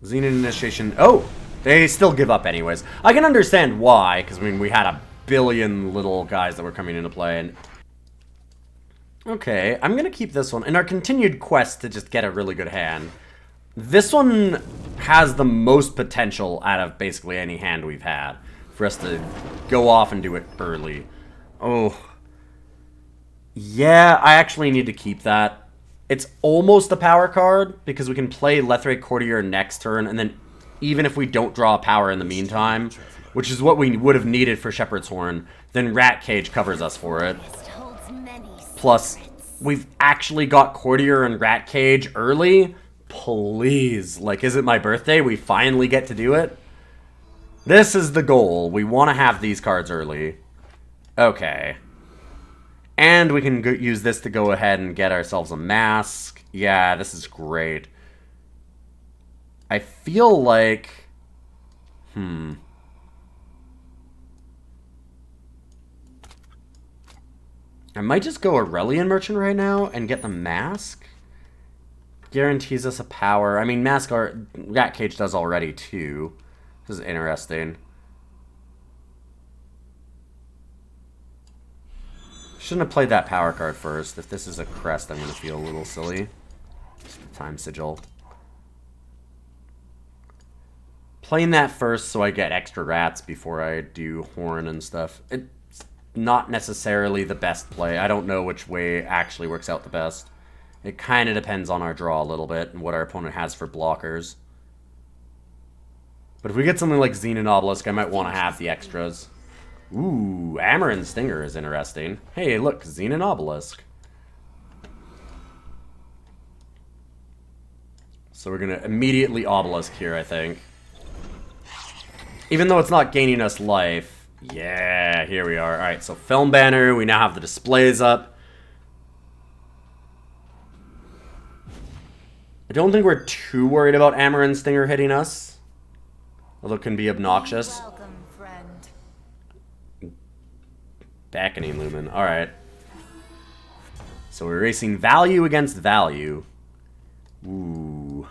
Xenan initiation. Oh! They still give up anyways. I can understand why, because I mean, we had a billion little guys that were coming into play. And okay, I'm going to keep this one. In our continued quest to just get a really good hand, this one has the most potential out of basically any hand we've had for us to go off and do it early. Oh. Yeah, I actually need to keep that. It's almost a power card, because we can play Lethrai Courtier next turn, and then even if we don't draw a power in the meantime, which is what we would have needed for Shepherd's Horn, then Rat Cage covers us for it. Plus, we've actually got Courtier and Rat Cage early. Please, like, is it my birthday? We finally get to do it? This is the goal. We want to have these cards early. Okay. And we can use this to go ahead and get ourselves a mask. Yeah, this is great. I feel like... I might just go Aurelian Merchant right now and get the mask. Guarantees us a power. I mean, mask Rat Cage does already, too. This is interesting. Shouldn't have played that power card first. If this is a Crest, I'm going to feel a little silly. Just the time Sigil. Playing that first so I get extra rats before I do Horn and stuff. It's not necessarily the best play. I don't know which way actually works out the best. It kind of depends on our draw a little bit and what our opponent has for blockers. But if we get something like Xenan Obelisk, I might want to have the extras. Ooh, Amaran Stinger is interesting. Hey, look, Xenan Obelisk. So we're going to immediately Obelisk here, I think. Even though it's not gaining us life. Yeah, here we are. Alright, so Feln Banner, we now have the displays up. I don't think we're too worried about Amaran Stinger hitting us. Although it can be obnoxious. Welcome, friend. Beckoning Lumen. Alright. So we're racing value against value. Ooh.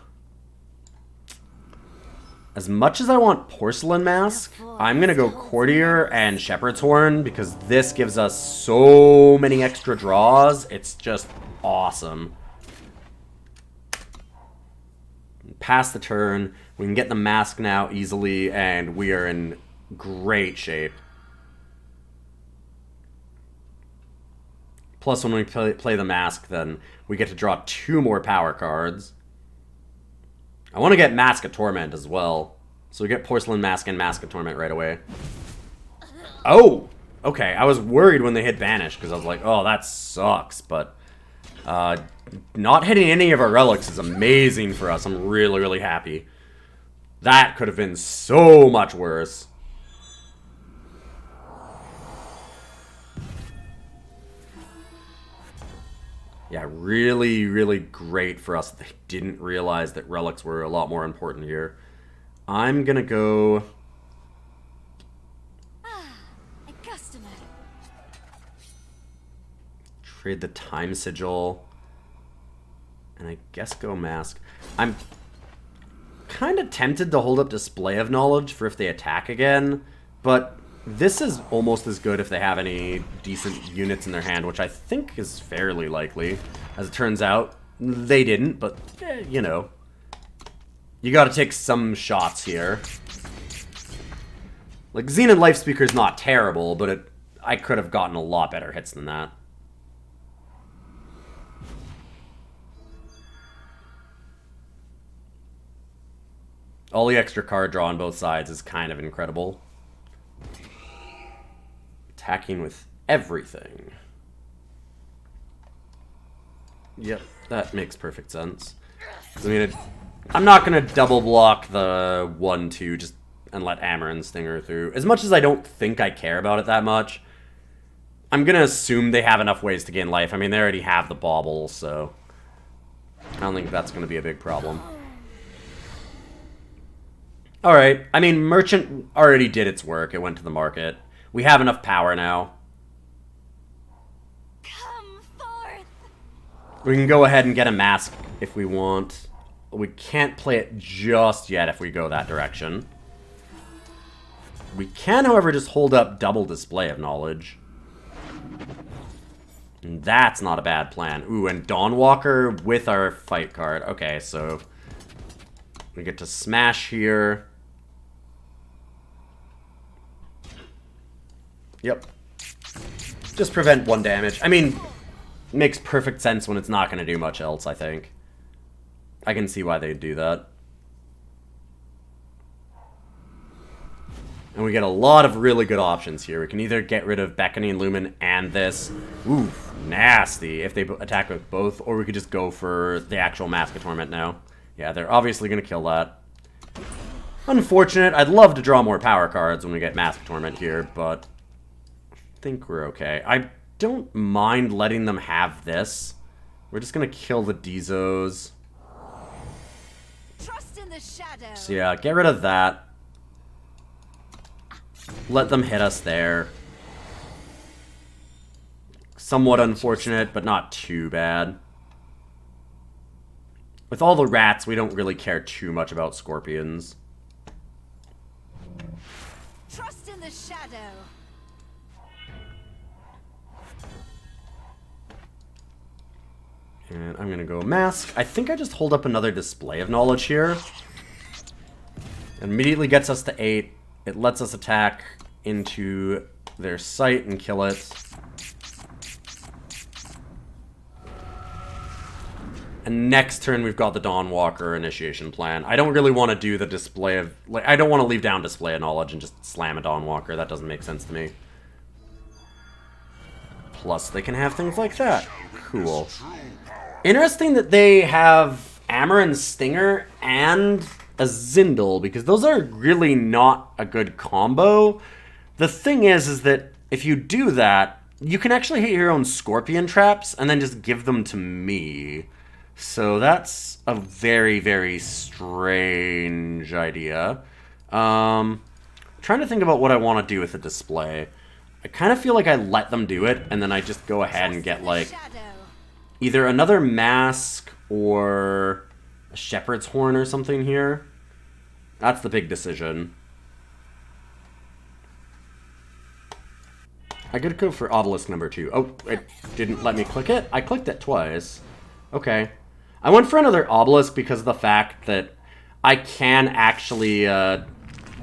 As much as I want Porcelain Mask, I'm going to go Courtier and Shepherd's Horn because this gives us so many extra draws. It's just awesome. Pass the turn. We can get the mask now easily, and we are in great shape. Plus, when we play the mask, then we get to draw 2 more power cards. I want to get Mask of Torment as well. So we get Porcelain Mask and Mask of Torment right away. Oh! Okay, I was worried when they hit Banish, because I was like, oh, that sucks, but... not hitting any of our relics is amazing for us. I'm really, really happy. That could have been so much worse. Yeah, really, really great for us. They didn't realize that relics were a lot more important here. I'm gonna go... A customer. Trade the time sigil. And I guess go mask. I'm kind of tempted to hold up Display of Knowledge for if they attack again, but this is almost as good if they have any decent units in their hand, which I think is fairly likely. As it turns out, they didn't, but, you know. You gotta take some shots here. Like, Xenan Life Speaker's not terrible, but I could have gotten a lot better hits than that. All the extra card draw on both sides is kind of incredible. Attacking with everything. Yep, that makes perfect sense. I mean, I'm not going to double block the 1-2 just and let Amarin Stinger through. As much as I don't think I care about it that much, I'm going to assume they have enough ways to gain life. I mean, they already have the bauble, so I don't think that's going to be a big problem. Alright, I mean, Merchant already did its work. It went to the market. We have enough power now. Come forth. We can go ahead and get a mask if we want. We can't play it just yet if we go that direction. We can, however, just hold up double Display of Knowledge. And that's not a bad plan. Ooh, and Dawnwalker with our fight card. Okay, so we get to smash here. Yep. Just prevent 1 damage. I mean, makes perfect sense when it's not going to do much else, I think. I can see why they'd do that. And we get a lot of really good options here. We can either get rid of Beckoning Lumen and this. Oof, nasty if they attack with both. Or we could just go for the actual Mask of Torment now. Yeah, they're obviously going to kill that. Unfortunate. I'd love to draw more power cards when we get Mask of Torment here, but I think we're okay. I don't mind letting them have this. We're just going to kill the Dizos. Trust in the shadow. So yeah, get rid of that. Let them hit us there. Somewhat unfortunate, but not too bad. With all the rats, we don't really care too much about scorpions. Trust in the shadow. And I'm gonna go mask. I think I just hold up another Display of Knowledge here. It immediately gets us to 8. It lets us attack into their site and kill it. And next turn, we've got the Dawnwalker initiation plan. I don't really want to do the display of... like, I don't want to leave down Display of Knowledge and just slam a Dawnwalker. That doesn't make sense to me. Plus, they can have things like that. Cool. Interesting that they have Amarin Stinger and a Zindel, because those are really not a good combo. The thing is that if you do that, you can actually hit your own Scorpion traps and then just give them to me. So that's a very, very strange idea. Trying to think about what I want to do with the display. I kind of feel like I let them do it, and then I just go ahead and get, like, either another mask or a shepherd's horn or something here. That's the big decision. I could go for Obelisk number 2. Oh, it didn't let me click it? I clicked it twice. Okay. I went for another Obelisk because of the fact that I can actually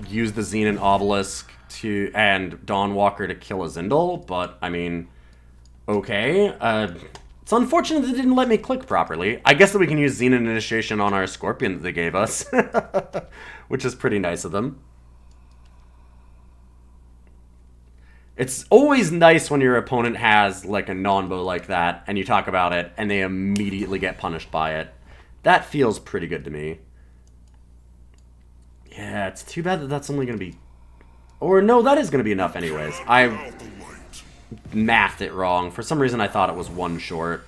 use the Xenan Obelisk and Dawnwalker to kill a Zindel, but, I mean, okay. It's unfortunate they didn't let me click properly. I guess that we can use Xenan Initiation on our Scorpion that they gave us, which is pretty nice of them. It's always nice when your opponent has, like, a non-bow like that, and you talk about it, and they immediately get punished by it. That feels pretty good to me. Yeah, it's too bad that that's only going to be... or, no, that is going to be enough anyways. I mathed it wrong. For some reason, I thought it was 1 short.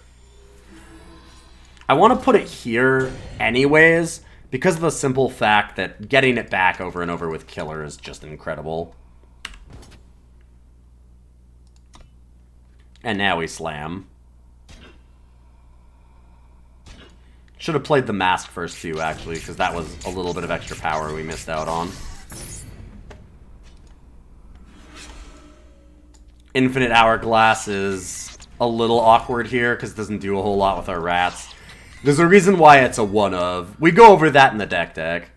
I want to put it here anyways, because of the simple fact that getting it back over and over with Killer is just incredible. And now we slam. Should have played the mask first too, actually, because that was a little bit of extra power we missed out on. Infinite Hourglass is a little awkward here, because it doesn't do a whole lot with our rats. There's a reason why it's a one of. We go over that in the deck.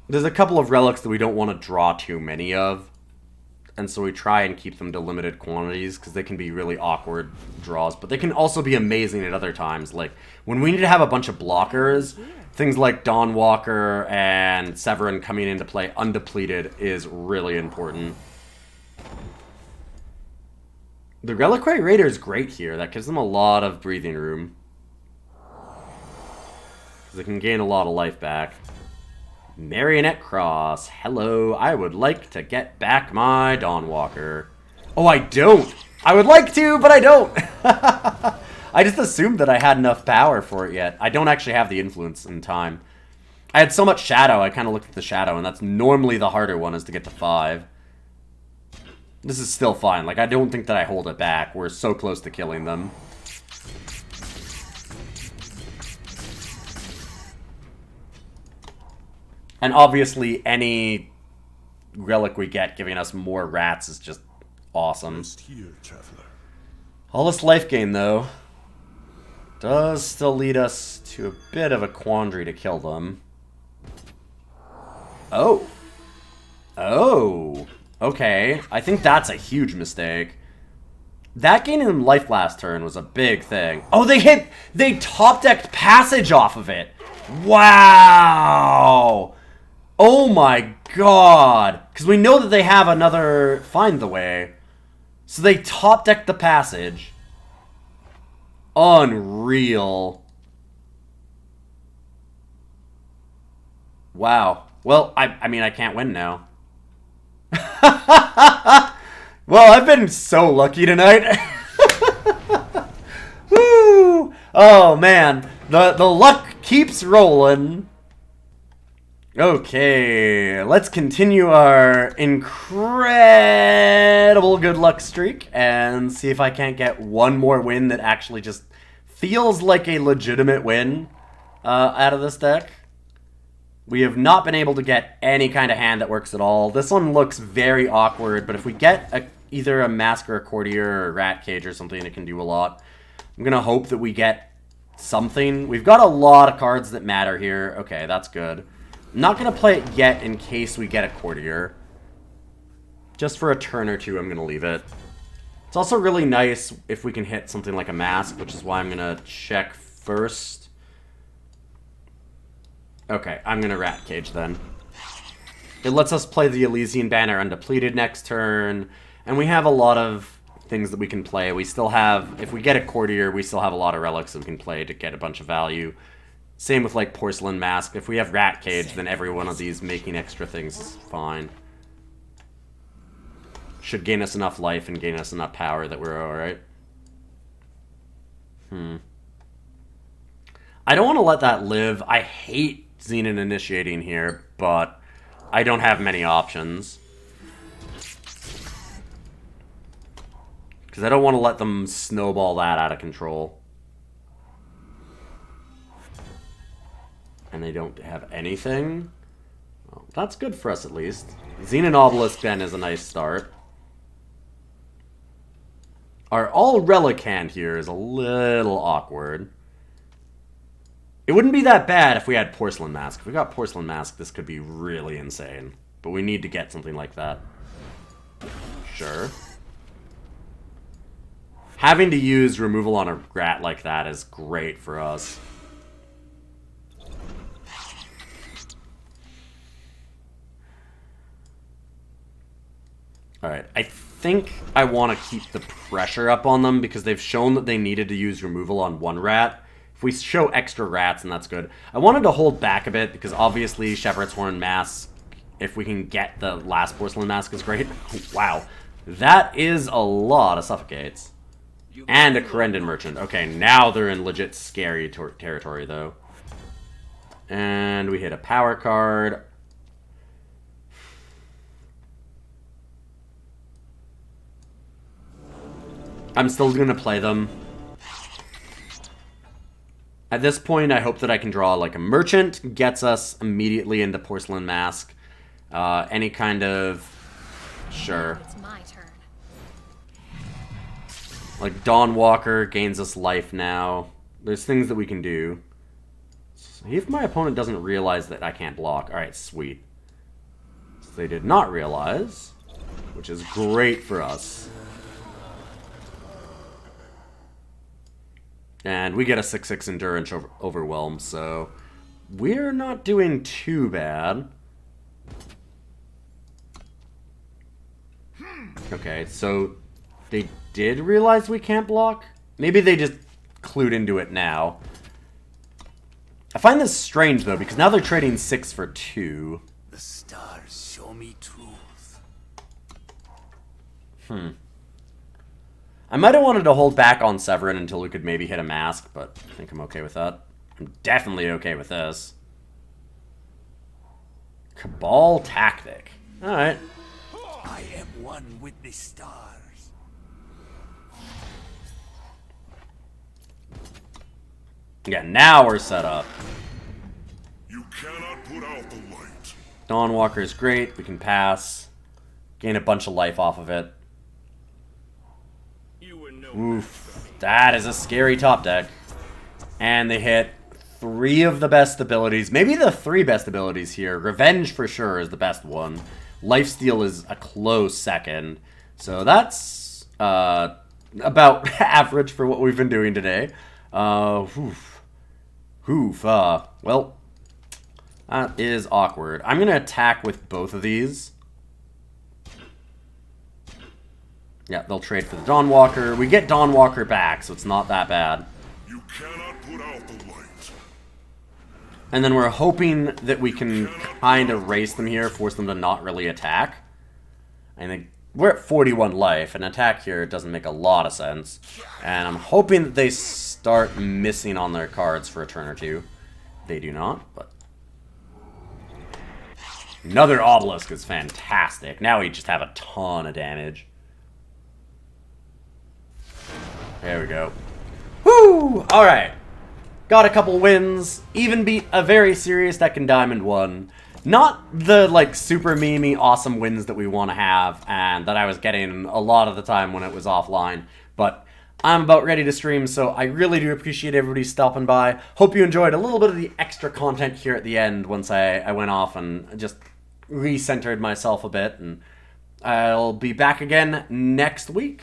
There's a couple of relics that we don't want to draw too many of. And so we try and keep them to limited quantities, because they can be really awkward draws. But they can also be amazing at other times. Like, when we need to have a bunch of blockers, things like Dawnwalker and Severin coming into play undepleted is really important. The Reliquary Raider is great here. That gives them a lot of breathing room. They can gain a lot of life back. Marionette Cross. Hello, I would like to get back my Dawnwalker. Oh, I don't! I would like to, but I don't! I just assumed that I had enough power for it yet. I don't actually have the influence in time. I had so much shadow, I kind of looked at the shadow, and that's normally the harder one, is to get to 5. This is still fine. Like, I don't think that I hold it back. We're so close to killing them. And obviously, any relic we get giving us more rats is just awesome. Rest here, traveler. All this life gain, though, does still lead us to a bit of a quandary to kill them. Oh. Oh. Okay. I think that's a huge mistake. That gaining them life last turn was a big thing. Oh, they top-decked Passage off of it. Wow. Oh my god. Because we know that they have another Find the Way. So they top-decked the Passage. Unreal. Wow. Well, I mean, I can't win now. Well, I've been so lucky tonight. Woo! Oh, man. The luck keeps rolling. Okay, let's continue our incredible good luck streak and see if I can't get one more win that actually just feels like a legitimate win out of this deck. We have not been able to get any kind of hand that works at all. This one looks very awkward, but if we get either a Mask or a Courtier or a Rat Cage or something, it can do a lot. I'm going to hope that we get something. We've got a lot of cards that matter here. Okay, that's good. I'm not going to play it yet in case we get a Courtier. Just for a turn or two, I'm going to leave it. It's also really nice if we can hit something like a Mask, which is why I'm going to check first. Okay, I'm going to Rat Cage then. It lets us play the Elysian banner undepleted next turn, and we have a lot of things that we can play. We still have, if we get a Courtier, we still have a lot of relics that we can play to get a bunch of value. Same with, like, Porcelain Mask. If we have Rat Cage, then every one of these making extra things is fine. Should gain us enough life and gain us enough power that we're alright. I don't want to let that live. I hate Xenan initiating here, but I don't have many options. Because I don't want to let them snowball that out of control. And they don't have anything. Well, that's good for us at least. Xenan Obelisk then is a nice start. Our all-relic hand here is a little awkward. It wouldn't be that bad if we had Porcelain Mask. If we got Porcelain Mask, this could be really insane. But we need to get something like that. Sure. Having to use removal on a rat like that is great for us. Alright, I think I want to keep the pressure up on them because they've shown that they needed to use removal on one rat. If we show extra rats, then that's good. I wanted to hold back a bit because obviously Shepherd's Horn Mask, if we can get the last Porcelain Mask, is great. Wow, that is a lot of Suffocates. And a Corendon Merchant. Okay, now they're in legit scary territory, though. And we hit a power card. I'm still going to play them. At this point, I hope that I can draw like a Merchant. Gets us immediately into Porcelain Mask. Any kind of... Sure. It's my turn. Like Dawnwalker gains us life now. There's things that we can do. See if my opponent doesn't realize that I can't block. Alright, sweet. So they did not realize, which is great for us. And we get a 6/6 Endurance Overwhelm, so we're not doing too bad. Okay, so they did realize we can't block? Maybe they just clued into it now. I find this strange, though, because now they're trading 6 for 2. The stars show me truth. I might have wanted to hold back on Severin until we could maybe hit a mask, but I think I'm okay with that. I'm definitely okay with this. Cabal Tactic. Alright. I am one with the stars. Yeah, now we're set up. You cannot put out the light. Dawnwalker is great. We can pass. Gain a bunch of life off of it. Oof. That is a scary top deck. And they hit 3 of the best abilities. Maybe the 3 best abilities here. Revenge for sure is the best one. Lifesteal is a close second. So that's about average for what we've been doing today. Well, that is awkward. I'm going to attack with both of these. Yeah, they'll trade for the Dawnwalker. We get Dawnwalker back, so it's not that bad. You cannot put out the light. And then we're hoping that we can kind of race them here, force them to not really attack. I think we're at 41 life. An attack here doesn't make a lot of sense. And I'm hoping that they start missing on their cards for a turn or two. They do not, but... Another Obelisk is fantastic. Now we just have a ton of damage. There we go. Woo! Alright. Got a couple wins. Even beat a very serious deck in Diamond 1. Not the, like, super memey awesome wins that we want to have, and that I was getting a lot of the time when it was offline. But I'm about ready to stream, so I really do appreciate everybody stopping by. Hope you enjoyed a little bit of the extra content here at the end once I went off and just recentered myself a bit. And I'll be back again next week.